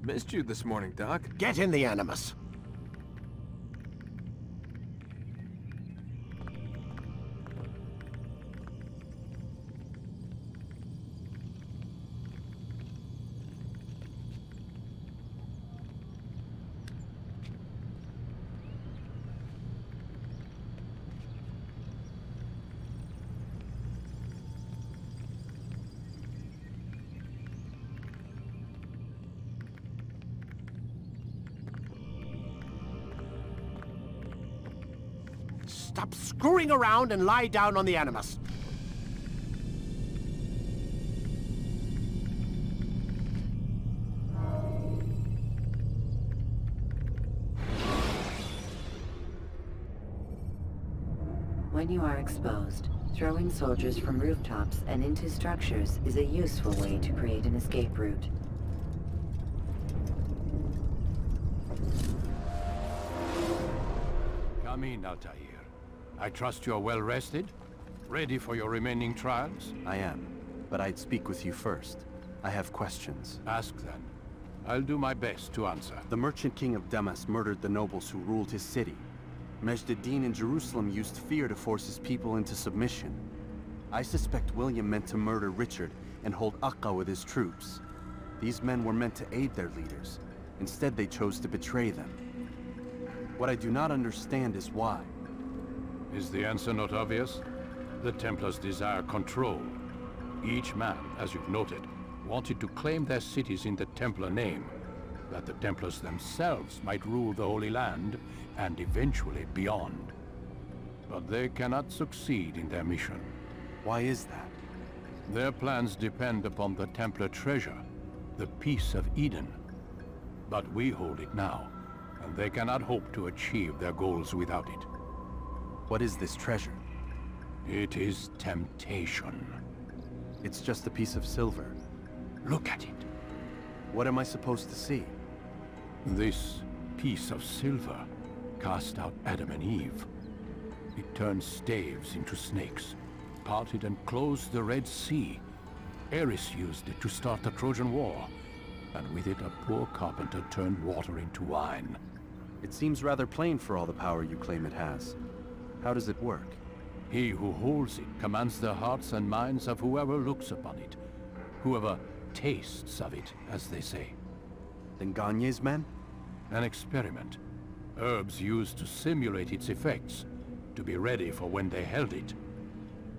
Missed you this morning, Doc. Get in the Animus. Stop screwing around and lie down on the Animus. When you are exposed, throwing soldiers from rooftops and into structures is a useful way to create an escape route. Come in, Altair. I trust you are well rested? Ready for your remaining trials? I am, but I'd speak with you first. I have questions. Ask then. I'll do my best to answer. The merchant king of Damascus murdered the nobles who ruled his city. Majd-ad-Din in Jerusalem used fear to force his people into submission. I suspect William meant to murder Richard and hold Akka with his troops. These men were meant to aid their leaders. Instead, they chose to betray them. What I do not understand is why. Is the answer not obvious? The Templars desire control. Each man, as you've noted, wanted to claim their cities in the Templar name, that the Templars themselves might rule the Holy Land, and eventually beyond. But they cannot succeed in their mission. Why is that? Their plans depend upon the Templar treasure, the Peace of Eden. But we hold it now, and they cannot hope to achieve their goals without it. What is this treasure? It is temptation. It's just a piece of silver. Look at it. What am I supposed to see? This piece of silver cast out Adam and Eve. It turned staves into snakes, parted and closed the Red Sea. Eris used it to start the Trojan War, and with it a poor carpenter turned water into wine. It seems rather plain for all the power you claim it has. How does it work? He who holds it commands the hearts and minds of whoever looks upon it. Whoever tastes of it, as they say. Then Gagne's men? An experiment. Herbs used to simulate its effects, to be ready for when they held it.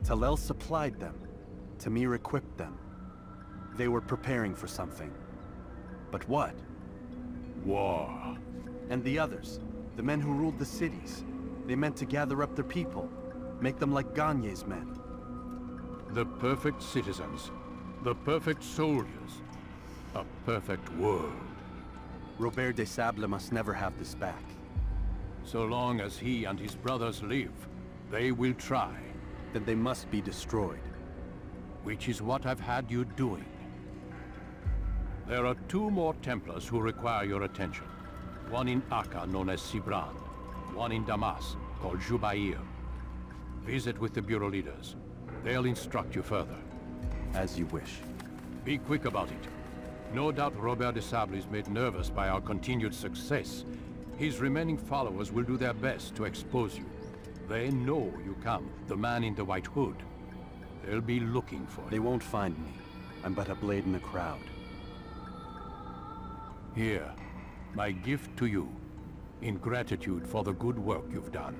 Talel supplied them. Tamir equipped them. They were preparing for something. But what? War. And the others, the men who ruled the cities, they meant to gather up their people, make them like Gagne's men. The perfect citizens, the perfect soldiers, a perfect world. Robert de Sable must never have this back. So long as he and his brothers live, they will try. Then they must be destroyed. Which is what I've had you doing. There are 2 more Templars who require your attention. One in Akka, known as Sibran. One in Damascus, called Jubair. Visit with the Bureau leaders. They'll instruct you further. As you wish. Be quick about it. No doubt Robert de Sable is made nervous by our continued success. His remaining followers will do their best to expose you. They know you come, the man in the white hood. They'll be looking for you. They won't find me. I'm but a blade in the crowd. Here, my gift to you, in gratitude for the good work you've done.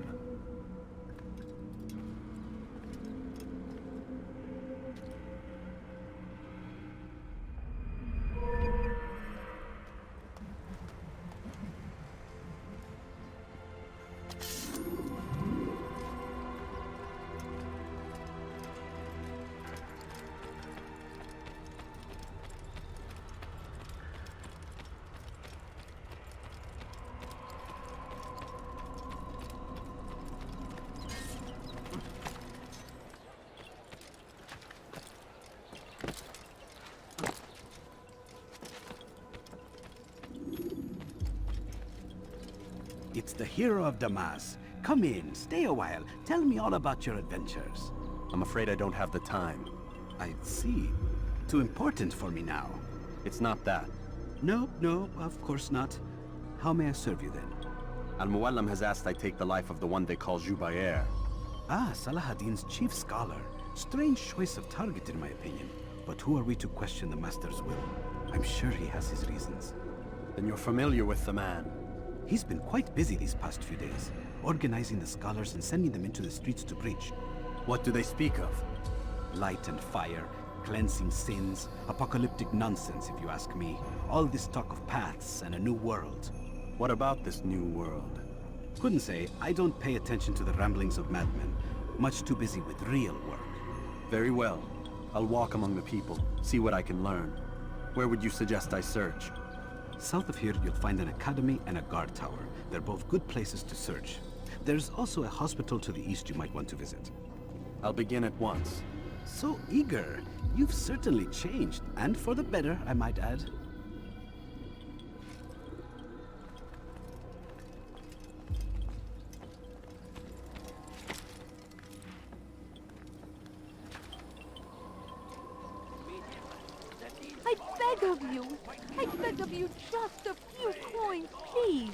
It's the hero of Damascus. Come in, stay a while. Tell me all about your adventures. I'm afraid I don't have the time. I see. Too important for me now. It's not that. No, no, of course not. How may I serve you then? Al-Muallim has asked I take the life of the one they call Jubair. Ah, Salahadin's chief scholar. Strange choice of target in my opinion. But who are we to question the Master's will? I'm sure he has his reasons. Then you're familiar with the man. He's been quite busy these past few days, organizing the scholars and sending them into the streets to preach. What do they speak of? Light and fire, cleansing sins, apocalyptic nonsense if you ask me. All this talk of paths and a new world. What about this new world? Couldn't say. I don't pay attention to the ramblings of madmen. Much too busy with real work. Very well. I'll walk among the people, see what I can learn. Where would you suggest I search? South of here, you'll find an academy and a guard tower. They're both good places to search. There's also a hospital to the east you might want to visit. I'll begin at once. So eager. You've certainly changed, and for the better, I might add. I beg of you, just a few coins, please.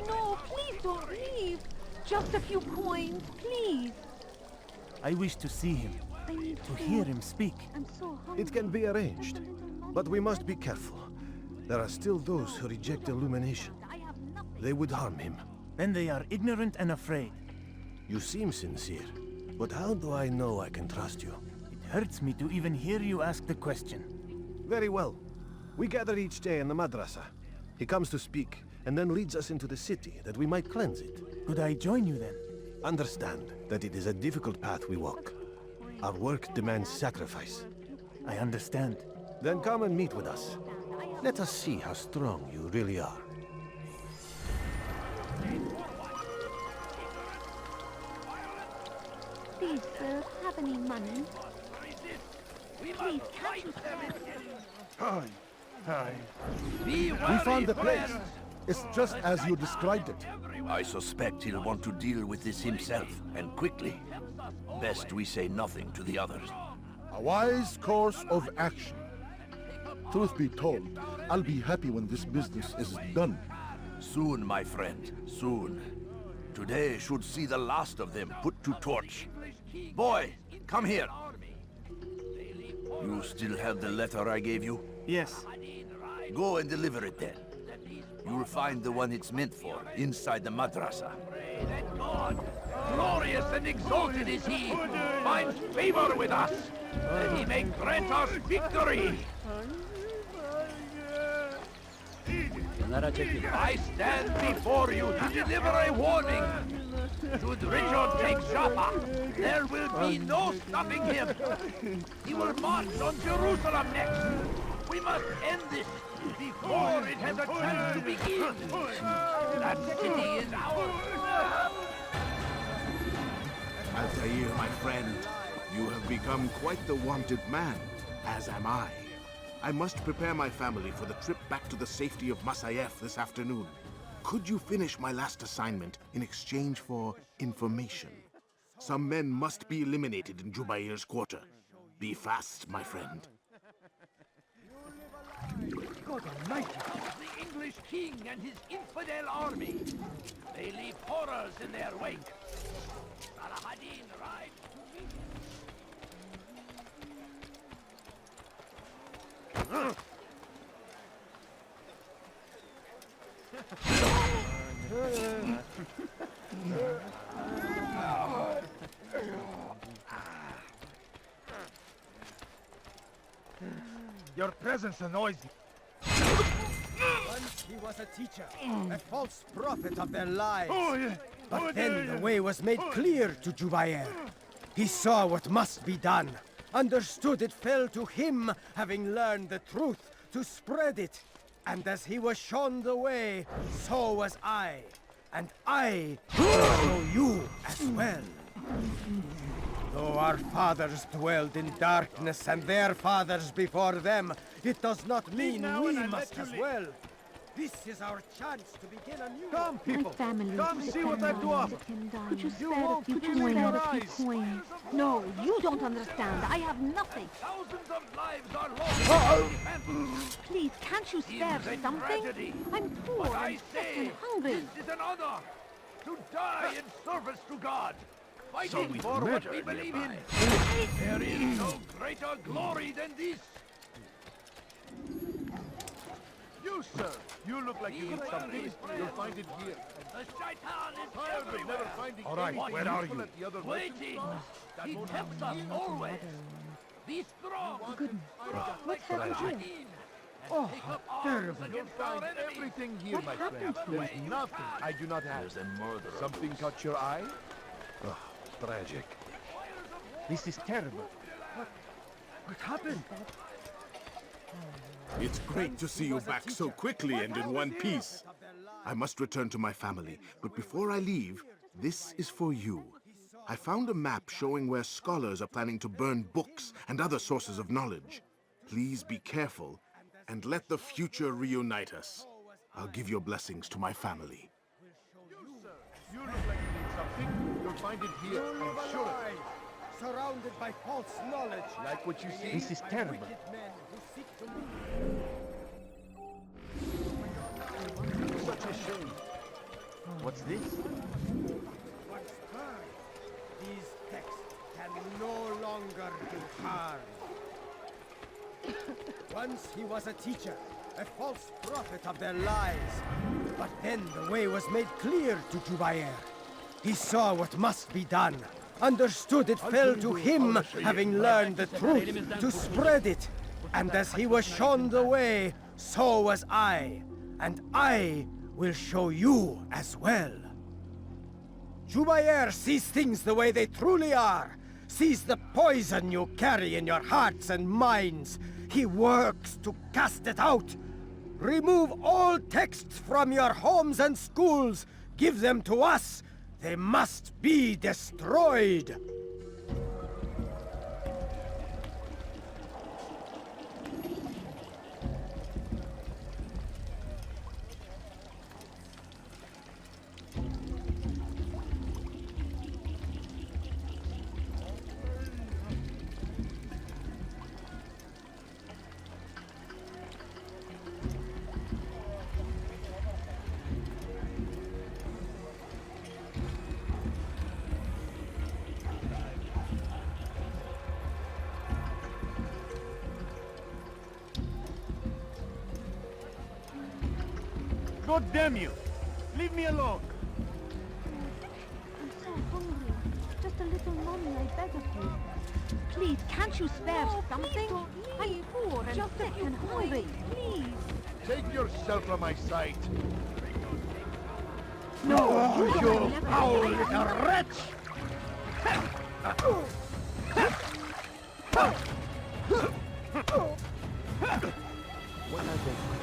No, please don't leave. Just a few coins, please. I wish to see him, I need to food. hear him speak. I'm so hungry. It can be arranged, but we must be careful. There are still those who reject illumination. I have nothing. They would harm him. Then they are ignorant and afraid. You seem sincere, but how do I know I can trust you? It hurts me to even hear you ask the question. Very well. We gather each day in the madrasa. He comes to speak, and then leads us into the city, that we might cleanse it. Could I join you then? Understand that it is a difficult path we walk. Our work demands sacrifice. I understand. Then come and meet with us. Let us see how strong you really are. Please, sir, have any money? Please, can't you We found the place. It's just as you described it. I suspect he'll want to deal with this himself, and quickly. Best we say nothing to the others. A wise course of action. Truth be told, I'll be happy when this business is done. Soon, my friend, soon. Today should see the last of them put to torch. Boy, come here. You still have the letter I gave you? Yes. Go and deliver it then. You'll find the one it's meant for, inside the madrasa. Glorious and exalted is he, finds favor with us, that he may grant us victory. I stand before you to deliver a warning. Should Richard take Jaffa, there will be no stopping him. He will march on Jerusalem next. We must end this before it has a chance to begin. That city is ours. Altair, my friend, you have become quite the wanted man, as am I. I must prepare my family for the trip back to the safety of Masayef this afternoon. Could you finish my last assignment in exchange for information? Some men must be eliminated in Jubair's quarter. Be fast, my friend. God Almighty! The English king and his infidel army. They leave horrors in their wake. Salahadin rides to meet Your presence annoys me. Once he was a teacher, a false prophet of their lives. But then the way was made clear to Jubair. He saw what must be done, understood it fell to him, having learned the truth, to spread it. And as he was shown the way, so was I. And I will show you as well. Though our fathers dwelled in darkness and their fathers before them, it does not mean we must as well. This is our chance to begin a new... Come, people! My family Come see what I have to offer! Could you spare won't a few believe your coins? eyes. No, you don't understand. I have nothing. Thousands of lives are lost. Please, can't you spare Seems a something? tragedy. I'm poor But I and sick say, and hungry. this is an honor to die in service to God, fighting we've for what murdered we believe in. nearby. There is no greater glory than this. You, sir, you look like you need something. You'll find it here. The shaitan is Tired of never everywhere. finding All right, anything where are useful you? at the other Waiting. He tempts us always. Be strong. What's happened here? Oh, terrible. You'll find everything here, my friend. There's nothing I do not have. There's a murderer. Something caught your eye? Oh, tragic. This is terrible. What happened? It's great to see you back so quickly and in one piece. I must return to my family, but before I leave, this is for you. I found a map showing where scholars are planning to burn books and other sources of knowledge. Please be careful, and let the future reunite us. I'll give your blessings to my family. You look like you need something. You'll find it here, I'm sure. Surrounded by false knowledge. Like what you see? This is terrible. Wicked men who seek to... Such a shame. What's this? Once heard, these texts can no longer be harmed. Once he was a teacher, a false prophet of their lies. But then the way was made clear to Jubair. He saw what must be done. Understood it fell to him, having learned the truth, to spread it. And as he was shown the way, so was I. And I will show you as well. Jubair sees things the way they truly are. Sees the poison you carry in your hearts and minds. He works to cast it out. Remove all texts from your homes and schools. Give them to us. They must be destroyed. God damn you! Leave me alone! I'm so hungry. Just a little money, I beg of you. Please, can't you spare something? I'm poor and sick and hungry. Please. Take yourself from my sight. No, you foul little wretch! What are they?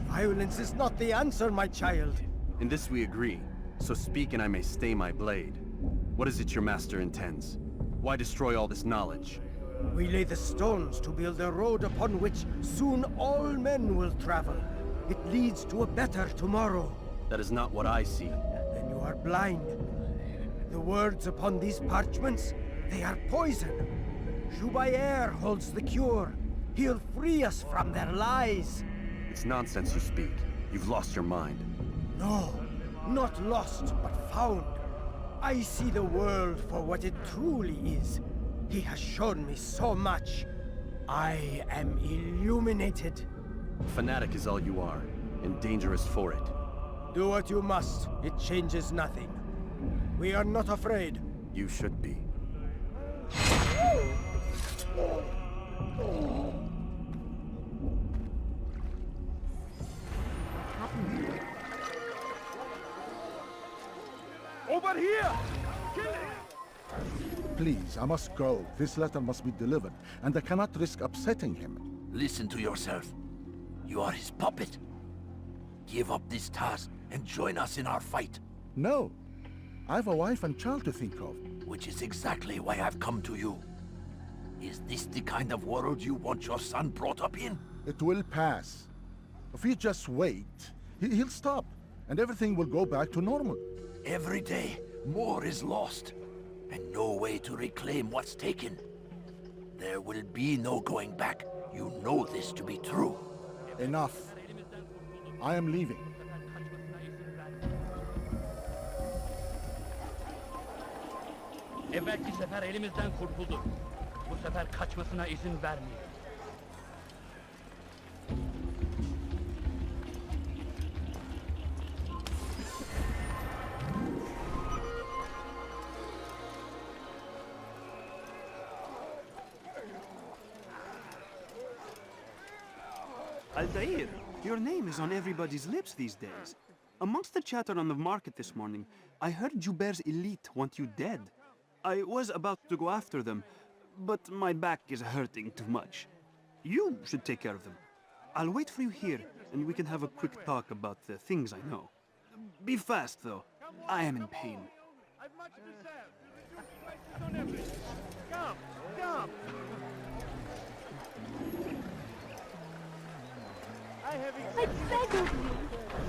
Violence is not the answer, my child. In this we agree, so speak and I may stay my blade. What is it your master intends? Why destroy all this knowledge? We lay the stones to build a road upon which soon all men will travel. It leads to a better tomorrow. That is not what I see. Then you are blind. The words upon these parchments, they are poison. Jubair holds the cure. He'll free us from their lies. It's nonsense you speak. You've lost your mind. No, not lost, but found. I see the world for what it truly is. He has shown me so much. I am illuminated. A fanatic is all you are, and dangerous for it. Do what you must. It changes nothing. We are not afraid. You should be. Over here! Kill him! Please, I must go. This letter must be delivered, and I cannot risk upsetting him. Listen to yourself. You are his puppet. Give up this task and join us in our fight. No. I have a wife and child to think of. Which is exactly why I've come to you. Is this the kind of world you want your son brought up in? It will pass. If we just wait, he'll stop, and everything will go back to normal. Every day, more is lost, and no way to reclaim what's taken. There will be no going back. You know this to be true. Enough. I am leaving. Evvelki sefer elimizden kurtuldu. Bu sefer kaçmasına izin vermeyin. Altair, your name is on everybody's lips these days. Amongst the chatter on the market this morning, I heard Jubair's elite want you dead. I was about to go after them, but my back is hurting too much. You should take care of them. I'll wait for you here, and we can have a quick talk about the things I know. Be fast, though. I am in pain. I've much to sell. Prices on everything. Come, come.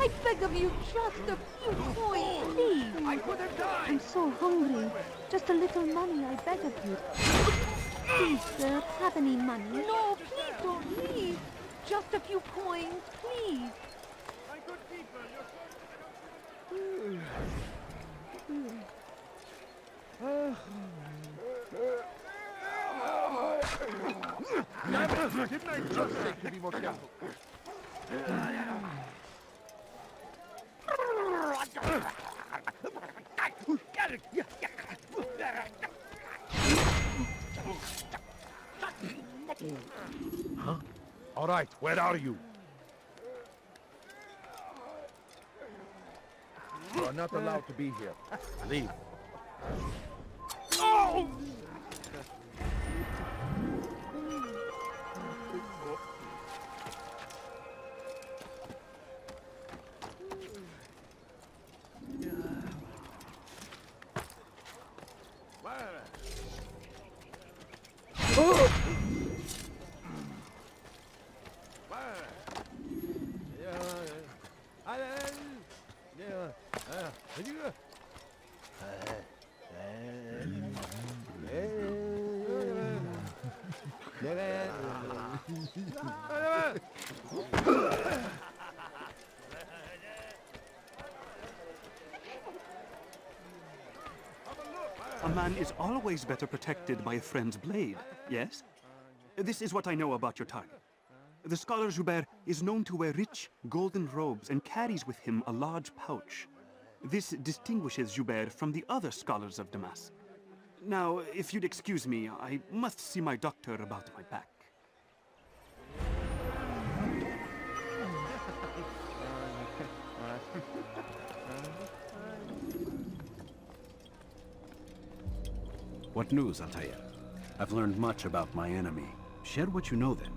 I beg of you, just a few coins, please. I could have died. I'm so hungry. Just a little money, I beg of you. Please, sir, have any money? No, please don't leave. Just a few coins, please. My good people, Didn't I just say to be more careful? Huh? All right, where are you? You are not allowed to be here. Leave. Oh! A man is always better protected by a friend's blade, yes? This is what I know about your target. The scholar Jubair is known to wear rich, golden robes and carries with him a large pouch. This distinguishes Jubair from the other scholars of Damascus. Now, if you'd excuse me, I must see my doctor about my back. What news, Altair? I've learned much about my enemy. Share what you know then.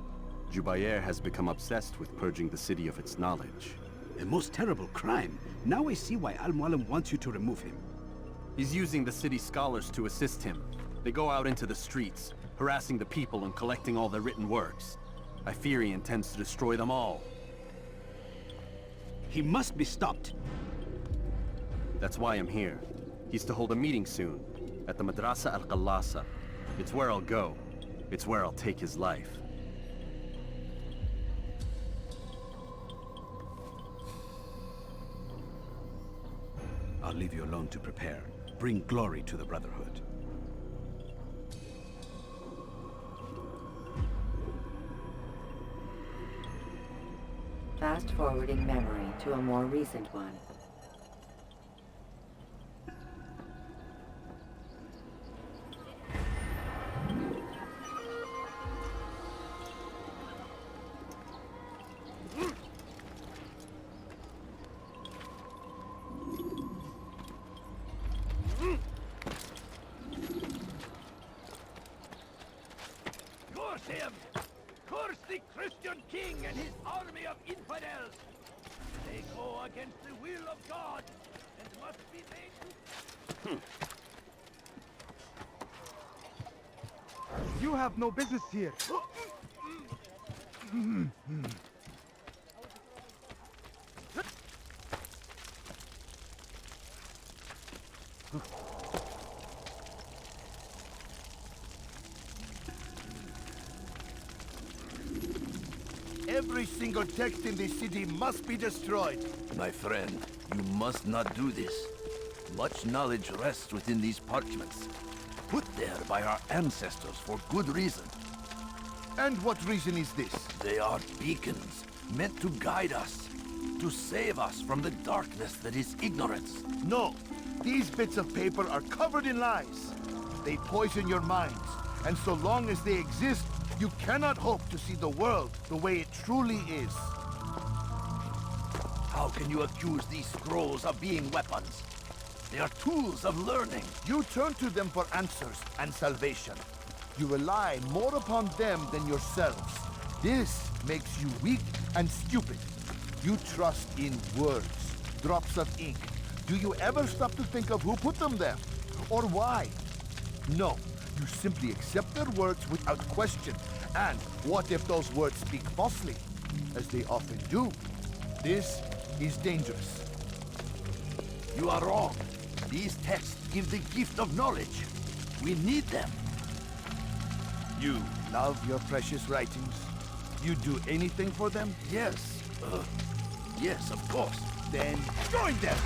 Jubair has become obsessed with purging the city of its knowledge. A most terrible crime. Now I see why Al-Mualim wants you to remove him. He's using the city scholars to assist him. They go out into the streets, harassing the people and collecting all their written works. I fear he intends to destroy them all. He must be stopped. That's why I'm here. He's to hold a meeting soon, at the Madrasa al-Qallasa. It's where I'll go. It's where I'll take his life. I'll leave you alone to prepare. Bring glory to the Brotherhood. Fast-forwarding memory to a more recent one. Curse him! Curse the Christian king and his army of infidels! They go against the will of God and must be made to... You You have no business here. Every single text in this city must be destroyed. My friend, you must not do this. Much knowledge rests within these parchments, put there by our ancestors for good reason. And what reason is this? They are beacons, meant to guide us, to save us from the darkness that is ignorance. No, these bits of paper are covered in lies. They poison your minds, and so long as they exist, you cannot hope to see the world the way it truly is. How can you accuse these scrolls of being weapons? They are tools of learning. You turn to them for answers and salvation. You rely more upon them than yourselves. This makes you weak and stupid. You trust in words, drops of ink. Do you ever stop to think of who put them there? Or why? No, you simply accept their words without question. And what if those words speak falsely? As they often do. This is dangerous. You are wrong. These texts give the gift of knowledge. We need them. You love your precious writings? You do anything for them? Yes. Yes, of course. Then join them!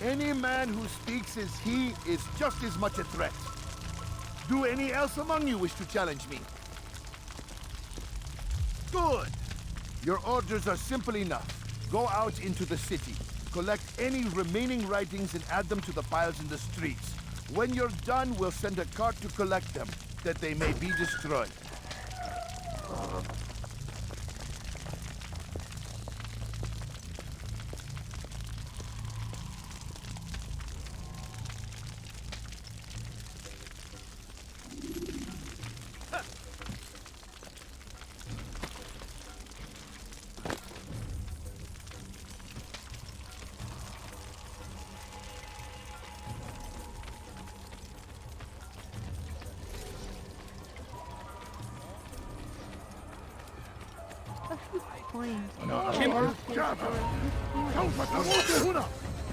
Any man who speaks as he is just as much a threat. Do any else among you wish to challenge me? Good! Your orders are simple enough. Go out into the city. Collect any remaining writings and add them to the piles in the streets. When you're done, we'll send a cart to collect them, that they may be destroyed.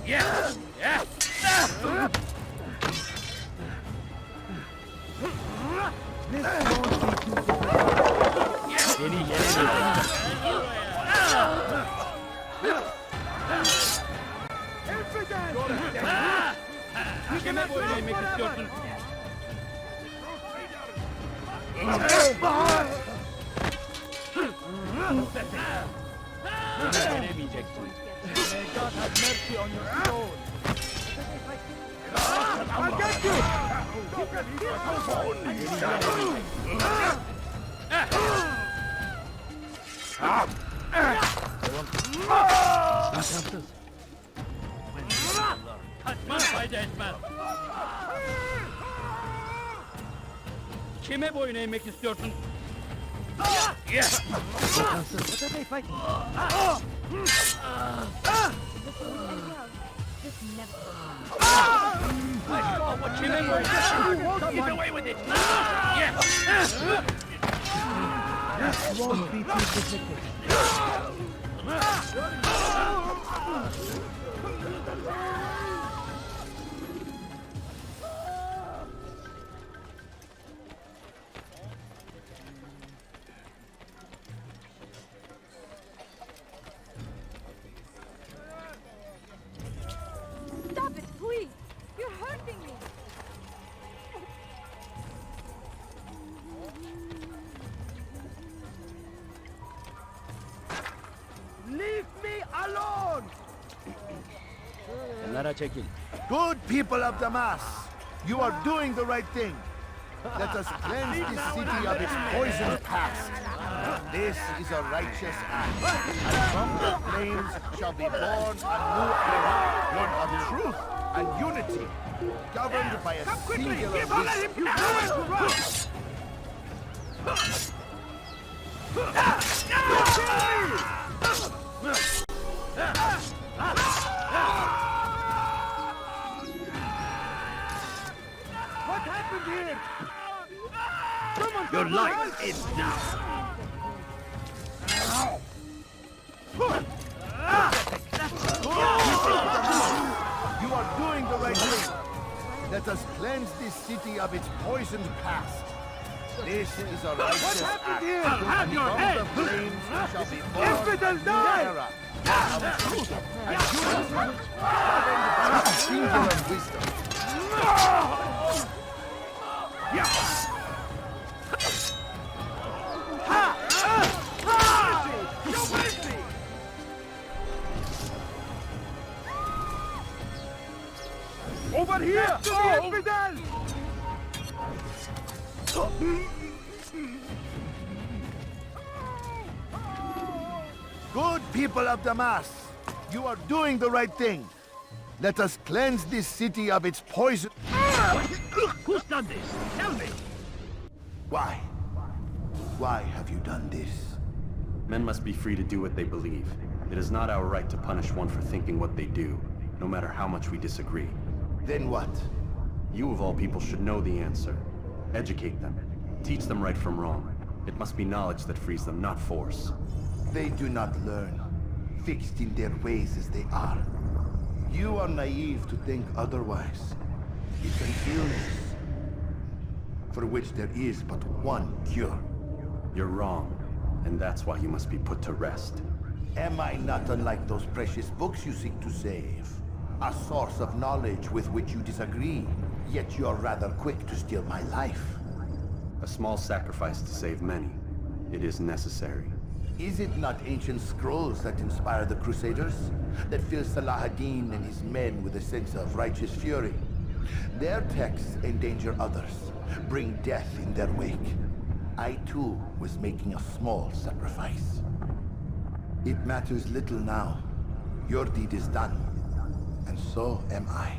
Yes! Yes! Kime boyun eğmek istiyorsun? Veremeyeceksin. May God have mercy on your soul. I'll get you! Kaçman fayda etmez. Kime boyun eğmek istiyorsun? What are they fighting? I saw what you meant. You won't get away with it. Yes. This won't be too difficult. Stop it, please! You're hurting me! Leave me alone! Good people of Damascus, you are doing the right thing. Let us cleanse this city of its poisoned past. This is a righteous act, and from the flames shall be born a new era, one of truth and unity, governed by a singular vision. Your life ends now. You are doing the right thing. Let us cleanse this city of its poisoned past. This is a righteous act. I'll have your From head! the flames we shall be born Infidel, a new die! era. And humans governed by singular wisdom. Over here! Infidel! Good people of Damascus, you are doing the right thing. Let us cleanse this city of its poison. Who's done this? Tell me! Why? Why have you done this? Men must be free to do what they believe. It is not our right to punish one for thinking what they do, no matter how much we disagree. Then what? You of all people should know the answer. Educate them. Teach them right from wrong. It must be knowledge that frees them, not force. They do not learn, fixed in their ways as they are. You are naive to think otherwise. It's an illness, for which there is but one cure. You're wrong, and that's why you must be put to rest. Am I not unlike those precious books you seek to save? A source of knowledge with which you disagree, yet you're rather quick to steal my life. A small sacrifice to save many. It is necessary. Is it not ancient scrolls that inspire the Crusaders? That fill Salah ad-Din and his men with a sense of righteous fury? Their texts endanger others, bring death in their wake. I too was making a small sacrifice. It matters little now. Your deed is done, and so am I.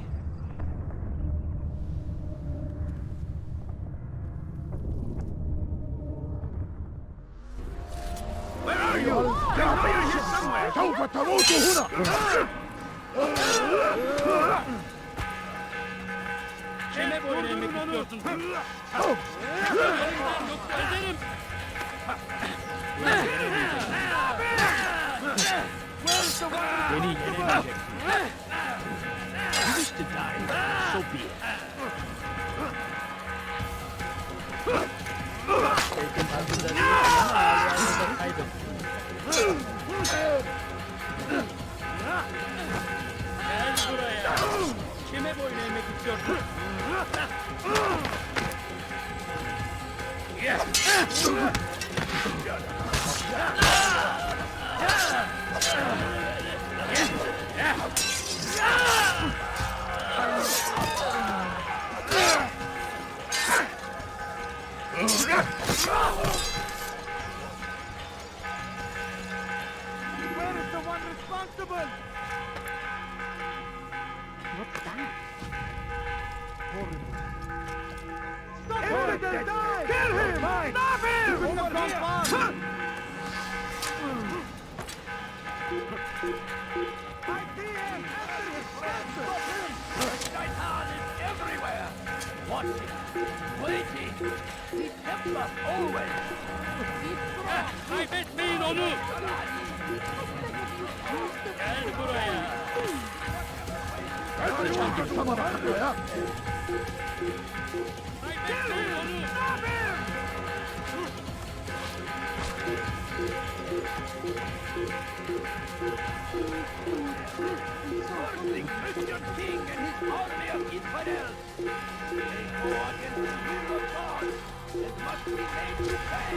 Where are you? You're here somewhere! سوف تموت هنا! Kime boyun eğmek istiyorsun? Beni yenemeyeceksin. You wish to die, so be it. Gel buraya. Kime boyun eğmek istiyorsun? Where is the one responsible? What's that? Stop him! Kill him! Stop him! Over here! I see him! After his friends! Stop him! Shaitan is everywhere! Watching, waiting. He tempts us always. Kaybetmeyin onu! Gel buraya. Kaybetmeyin onu! Stop him! The Christian king and his army of infidels. They go against the will of God and must be made to pay.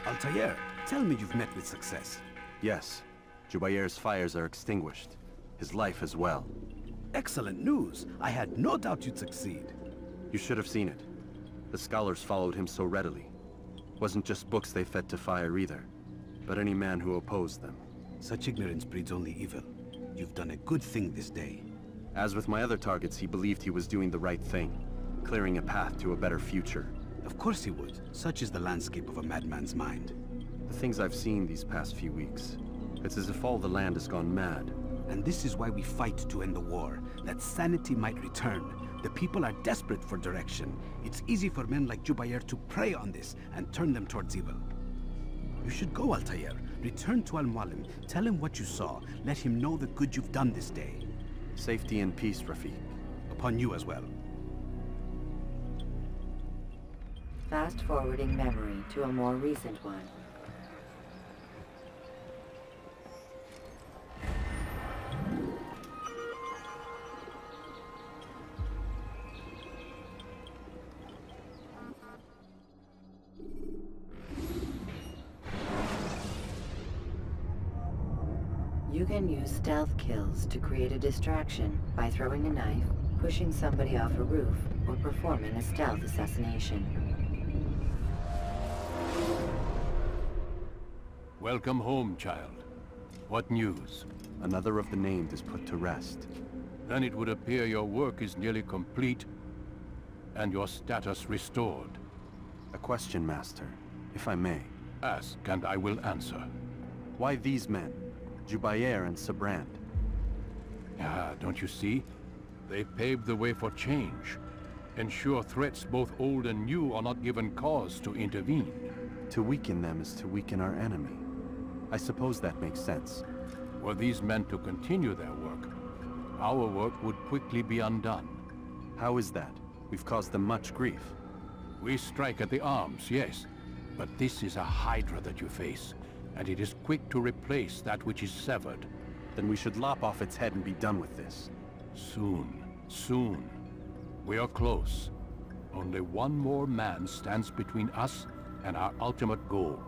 Altair, tell me you've met with success. Yes. Jubair's fires are extinguished. His life as well. Excellent news. I had no doubt you'd succeed. You should have seen it. The scholars followed him so readily. Wasn't just books they fed to fire either. but any man who opposed them. Such ignorance breeds only evil. You've done a good thing this day. As with my other targets, he believed he was doing the right thing, clearing a path to a better future. Of course he would. Such is the landscape of a madman's mind. The things I've seen these past few weeks, it's as if all the land has gone mad. And this is why we fight to end the war, that sanity might return. The people are desperate for direction. It's easy for men like Jubair to prey on this and turn them towards evil. You should go, Altair. Return to Al-Mualim. Tell him what you saw. Let him know the good you've done this day. Safety and peace, Rafiq. Upon you as well. Fast-forwarding memory to a more recent one. You can use stealth kills to create a distraction by throwing a knife, pushing somebody off a roof, or performing a stealth assassination. Welcome home, child. What news? Another of the named is put to rest. Then it would appear your work is nearly complete, and your status restored. A question, Master, if I may. Ask, and I will answer. Why these men? Jubair and Sabrand? Ah, don't you see? They paved the way for change. Ensure threats both old and new are not given cause to intervene. To weaken them is to weaken our enemy. I suppose that makes sense. Were these men to continue their work, our work would quickly be undone. How is that? We've caused them much grief. We strike at the arms, yes. But this is a hydra that you face, and it is quick to replace that which is severed. Then we should lop off its head and be done with this. Soon, soon. We are close. Only one more man stands between us and our ultimate goal.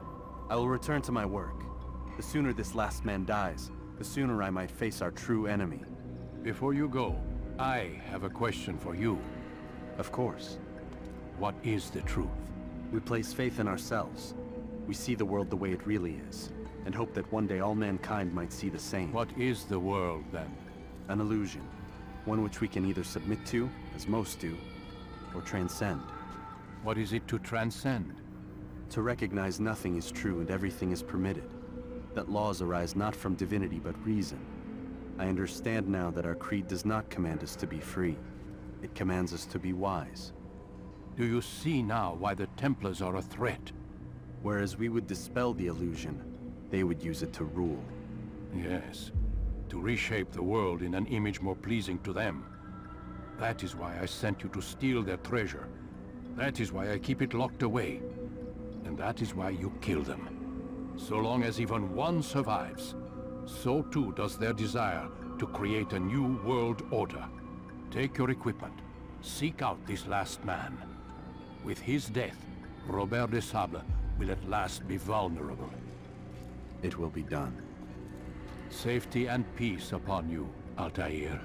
I will return to my work. The sooner this last man dies, the sooner I might face our true enemy. Before you go, I have a question for you. Of course. What is the truth? We place faith in ourselves. We see the world the way it really is, and hope that one day all mankind might see the same. What is the world, then? An illusion. One which we can either submit to, as most do, or transcend. What is it to transcend? To recognize nothing is true and everything is permitted. That laws arise not from divinity but reason. I understand now that our creed does not command us to be free. It commands us to be wise. Do you see now why the Templars are a threat? Whereas we would dispel the illusion, they would use it to rule. Yes, to reshape the world in an image more pleasing to them. That is why I sent you to steal their treasure. That is why I keep it locked away. And that is why you kill them. So long as even one survives, so too does their desire to create a new world order. Take your equipment. Seek out this last man. With his death, Robert de Sable will at last be vulnerable. It will be done. Safety and peace upon you, Altair.